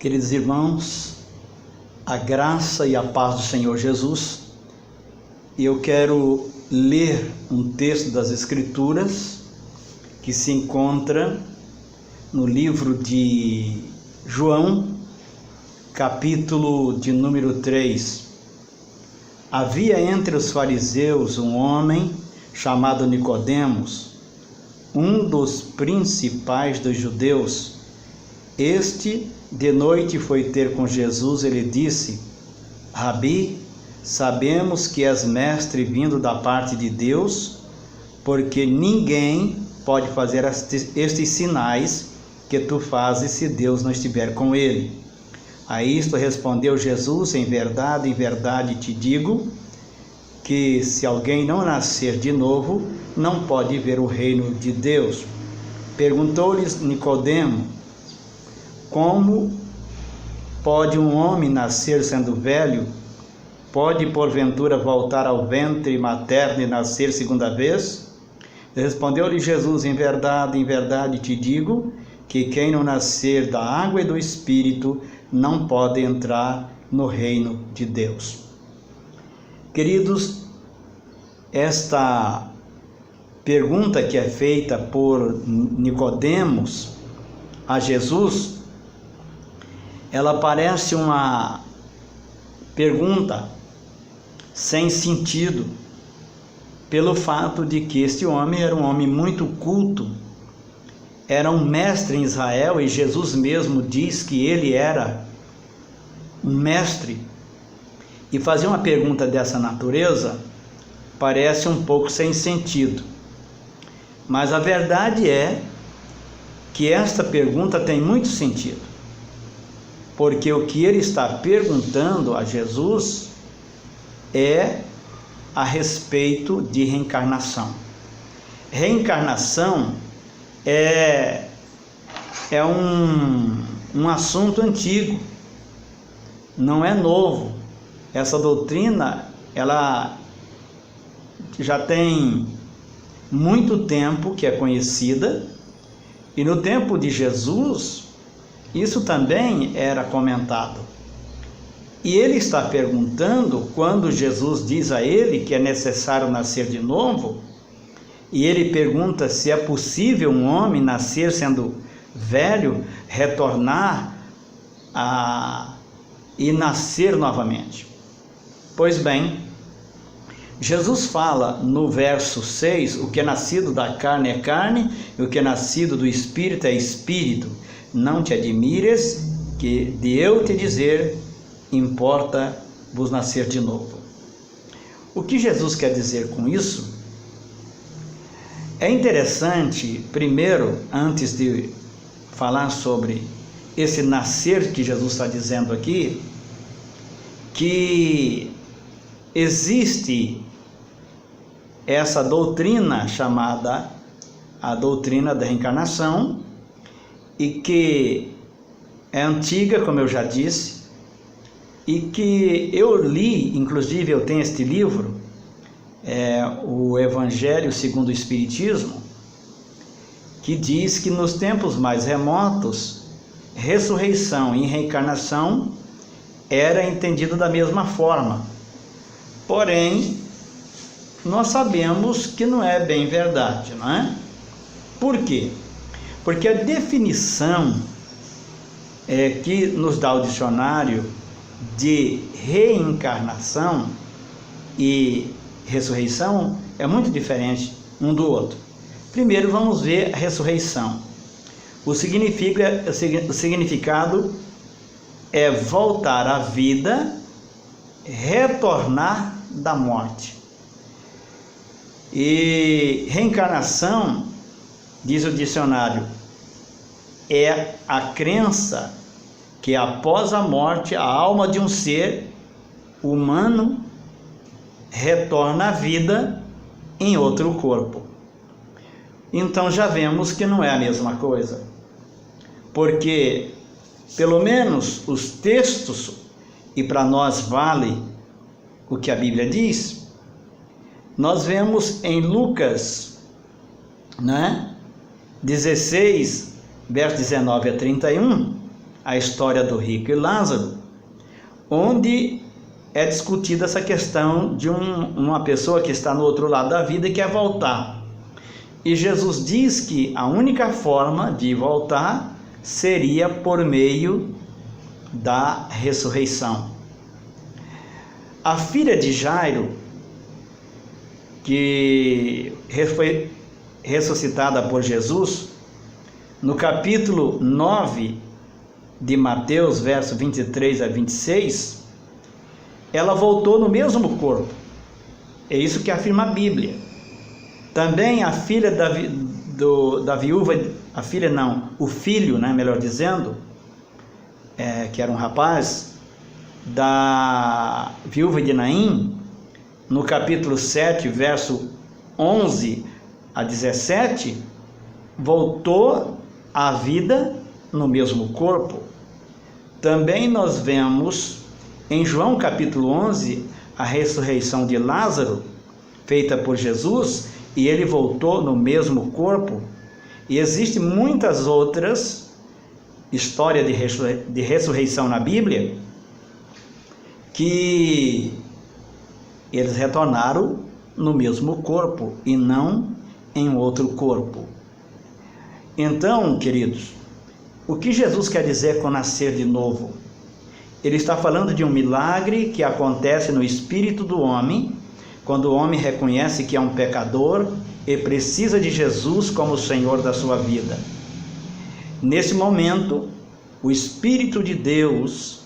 Queridos irmãos, a graça e a paz do Senhor Jesus, eu quero ler um texto das Escrituras que se encontra no livro de João, capítulo de número 3. Havia entre os fariseus um homem chamado Nicodemos, um dos principais dos judeus. Este, de noite, foi ter com Jesus. Ele disse: Rabi, sabemos que és mestre vindo da parte de Deus, porque ninguém pode fazer estes sinais que tu fazes se Deus não estiver com ele. A isto respondeu Jesus: em verdade te digo, que se alguém não nascer de novo, não pode ver o reino de Deus. Perguntou-lhes Nicodemo: como pode um homem nascer sendo velho? Pode porventura voltar ao ventre materno e nascer segunda vez? Respondeu-lhe Jesus: em verdade te digo, que quem não nascer da água e do Espírito não pode entrar no reino de Deus. Queridos, esta pergunta que é feita por Nicodemos a Jesus, ela parece uma pergunta sem sentido, pelo fato de que este homem era um homem muito culto, era um mestre em Israel, e Jesus mesmo diz que ele era um mestre, e fazer uma pergunta dessa natureza parece um pouco sem sentido. Mas a verdade é que esta pergunta tem muito sentido, porque o que ele está perguntando a Jesus é a respeito de reencarnação. Reencarnação é um assunto antigo, não é novo. Essa doutrina, ela já tem muito tempo que é conhecida, e no tempo de Jesus isso também era comentado. E ele está perguntando, quando Jesus diz a ele que é necessário nascer de novo, e ele pergunta se é possível um homem nascer sendo velho, retornar e nascer novamente. Pois bem, Jesus fala no verso 6, o que é nascido da carne é carne, e o que é nascido do Espírito é Espírito. Não te admires que de eu te dizer, importa-vos nascer de novo. O que Jesus quer dizer com isso? É interessante, primeiro, antes de falar sobre esse nascer que Jesus está dizendo aqui, que existe essa doutrina chamada a doutrina da reencarnação, e que é antiga, como eu já disse, e que eu li, inclusive eu tenho este livro, o Evangelho segundo o Espiritismo, que diz que nos tempos mais remotos, ressurreição e reencarnação era entendido da mesma forma. Porém, nós sabemos que não é bem verdade, não é? Por quê? Porque a definição que nos dá o dicionário de reencarnação e ressurreição é muito diferente um do outro. Primeiro vamos ver a ressurreição. O significado é voltar à vida, retornar da morte. E reencarnação, diz o dicionário, é a crença que após a morte a alma de um ser humano retorna à vida em outro corpo. Então já vemos que não é a mesma coisa, porque pelo menos os textos, e para nós vale o que a Bíblia diz, nós vemos em Lucas, né, 16, verso 19 a 31, a história do rico e Lázaro, onde é discutida essa questão de uma pessoa que está no outro lado da vida e quer voltar. E Jesus diz que a única forma de voltar seria por meio da ressurreição. A filha de Jairo, que foi ressuscitada por Jesus, no capítulo 9 de Mateus, verso 23 a 26, ela voltou no mesmo corpo. É isso que afirma a Bíblia. Também a filha da viúva, o filho, melhor dizendo, que era um rapaz, da viúva de Naim, no capítulo 7, verso 11 a 17, voltou à vida no mesmo corpo. Também nós vemos em João capítulo 11 a ressurreição de Lázaro, feita por Jesus, e ele voltou no mesmo corpo. E existem muitas outras histórias de ressurreição na Bíblia, que eles retornaram no mesmo corpo e não em outro corpo. Então, queridos, o que Jesus quer dizer com nascer de novo? Ele está falando de um milagre que acontece no espírito do homem, quando o homem reconhece que é um pecador e precisa de Jesus como o Senhor da sua vida. Nesse momento, o Espírito de Deus,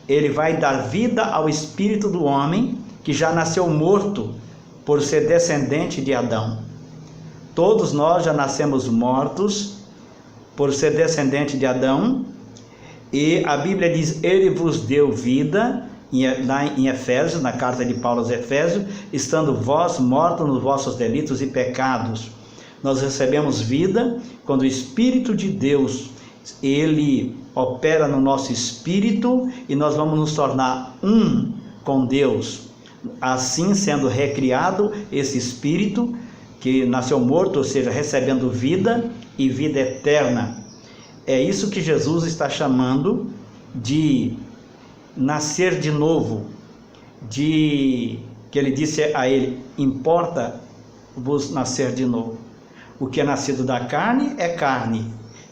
ele vai dar vida ao espírito do homem que já nasceu morto por ser descendente de Adão. Todos nós já nascemos mortos por ser descendente de Adão, e a Bíblia diz: ele vos deu vida, lá em Efésios, na carta de Paulo aos Efésios, estando vós mortos nos vossos delitos e pecados. Nós recebemos vida quando o Espírito de Deus, ele opera no nosso espírito, e nós vamos nos tornar um com Deus. Assim, sendo recriado esse espírito que nasceu morto, ou seja, recebendo vida e vida eterna. É isso que Jesus está chamando de nascer de novo, que ele disse a ele: importa-vos nascer de novo. O que é nascido da carne é carne,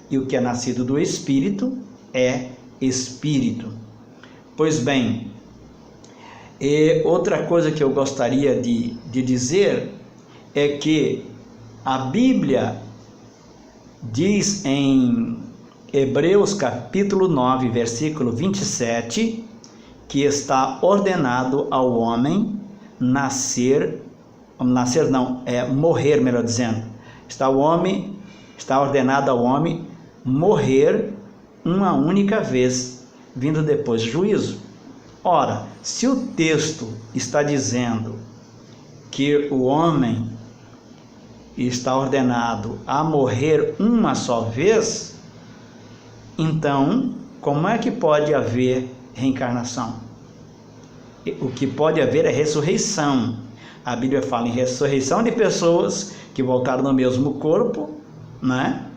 e o que é nascido do Espírito é Espírito. Pois bem, outra coisa que eu gostaria de dizer é que a Bíblia diz em Hebreus capítulo 9, versículo 27, que está ordenado ao homem morrer, melhor dizendo. Está ordenado ao homem morrer uma única vez, vindo depois juízo. Ora, se o texto está dizendo que o homem está ordenado a morrer uma só vez, então, como é que pode haver reencarnação? O que pode haver é ressurreição. A Bíblia fala em ressurreição de pessoas que voltaram no mesmo corpo, né?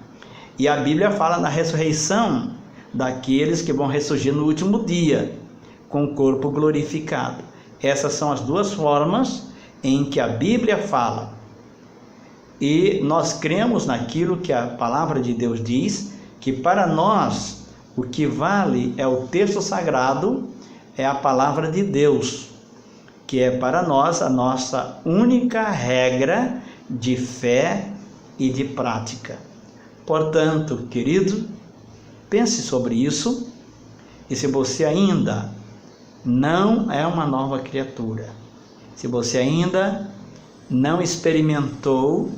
E a Bíblia fala na ressurreição daqueles que vão ressurgir no último dia, com o corpo glorificado. Essas são as duas formas em que a Bíblia fala. E nós cremos naquilo que a palavra de Deus diz, que para nós o que vale é o texto sagrado, é a palavra de Deus, que é para nós a nossa única regra de fé e de prática. Portanto, querido, pense sobre isso, e se você ainda não é uma nova criatura, se você ainda não experimentou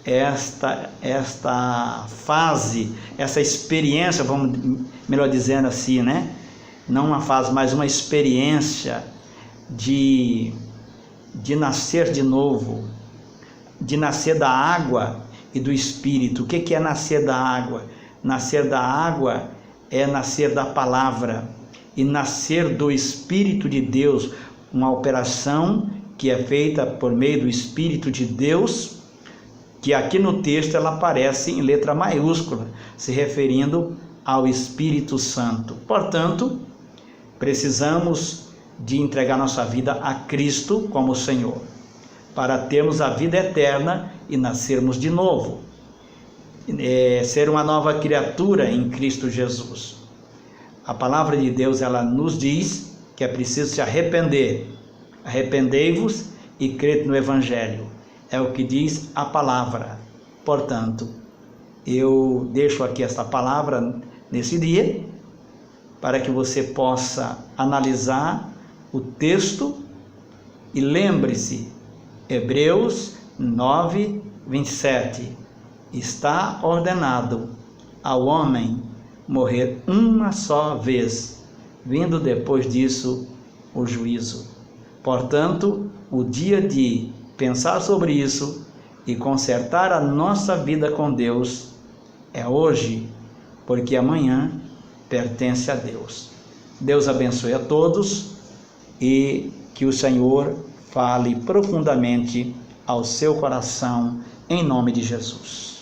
esta fase, essa experiência, vamos melhor dizendo assim, né? Não uma fase, mas uma experiência de nascer de novo, de nascer da água e do Espírito. O que é nascer da água? Nascer da água é nascer da palavra, e nascer do Espírito de Deus, uma operação que é feita por meio do Espírito de Deus, que aqui no texto ela aparece em letra maiúscula, se referindo ao Espírito Santo. Portanto, precisamos de entregar nossa vida a Cristo como Senhor, para termos a vida eterna e nascermos de novo, ser uma nova criatura em Cristo Jesus. A palavra de Deus, ela nos diz que é preciso se arrepender. Arrependei-vos e crede no Evangelho. É o que diz a palavra. Portanto, eu deixo aqui esta palavra nesse dia, para que você possa analisar o texto e lembre-se, Hebreus 9, 27, está ordenado ao homem morrer uma só vez, vindo depois disso o juízo. Portanto, o dia de pensar sobre isso e consertar a nossa vida com Deus é hoje, porque amanhã pertence a Deus. Deus abençoe a todos e que o Senhor fale profundamente ao seu coração, em nome de Jesus.